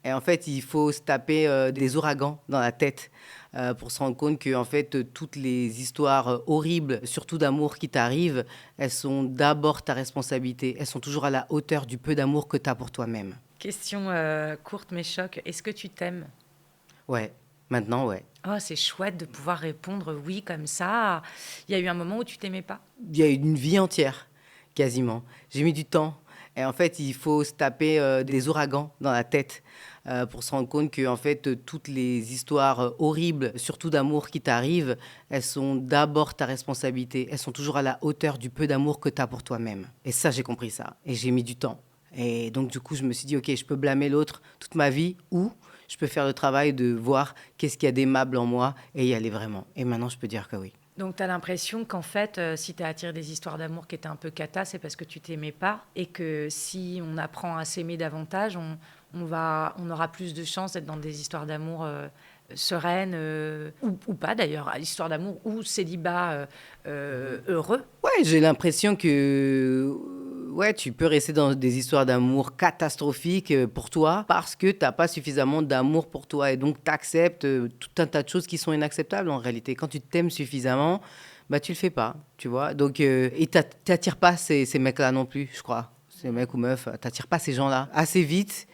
Et en fait, il faut se taper des ouragans dans la tête pour se rendre compte que en fait, toutes les histoires horribles, surtout d'amour qui t'arrivent, elles sont d'abord ta responsabilité. Elles sont toujours à la hauteur du peu d'amour que tu as pour toi-même. Question courte mais choc. Est-ce que tu t'aimes? Ouais, maintenant, ouais. Oh, c'est chouette de pouvoir répondre oui comme ça. Il y a eu un moment où tu t'aimais pas? Il y a une vie entière, quasiment. J'ai mis du temps. Et en fait, il faut se taper des ouragans dans la tête pour se rendre compte que en fait, toutes les histoires horribles, surtout d'amour qui t'arrivent, elles sont d'abord ta responsabilité. Elles sont toujours à la hauteur du peu d'amour que tu as pour toi-même. Et ça, j'ai compris ça. Et j'ai mis du temps. Et donc, du coup, je me suis dit, OK, je peux blâmer l'autre toute ma vie ou je peux faire le travail de voir qu'est-ce qu'il y a d'aimable en moi et y aller vraiment. Et maintenant, je peux dire que oui. Donc, tu as l'impression qu'en fait, si tu as attiré des histoires d'amour qui étaient un peu cata, c'est parce que tu t'aimais pas et que si on apprend à s'aimer davantage, on aura plus de chances d'être dans des histoires d'amour sereines ou pas d'ailleurs, histoire d'amour ou célibat heureux. Ouais, j'ai l'impression que ouais, tu peux rester dans des histoires d'amour catastrophiques pour toi parce que t'as pas suffisamment d'amour pour toi et donc t'acceptes tout un tas de choses qui sont inacceptables en réalité. Quand tu t'aimes suffisamment, bah tu le fais pas, tu vois. Donc et t'attires pas ces mecs-là non plus, je crois. Ces mecs ou meufs, t'attires pas ces gens-là assez vite.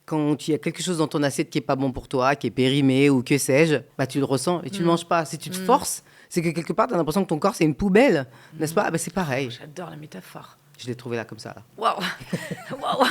Quand il y a quelque chose dans ton assiette qui est pas bon pour toi, qui est périmé ou que sais-je, bah tu le ressens et tu le Mm. manges pas. Si tu te Mm. forces, c'est que quelque part tu as l'impression que ton corps c'est une poubelle, n'est-ce pas? Bah c'est Oh, pareil. j'adore la métaphore. Je l'ai trouvé là comme ça là. Waouh! Waouh!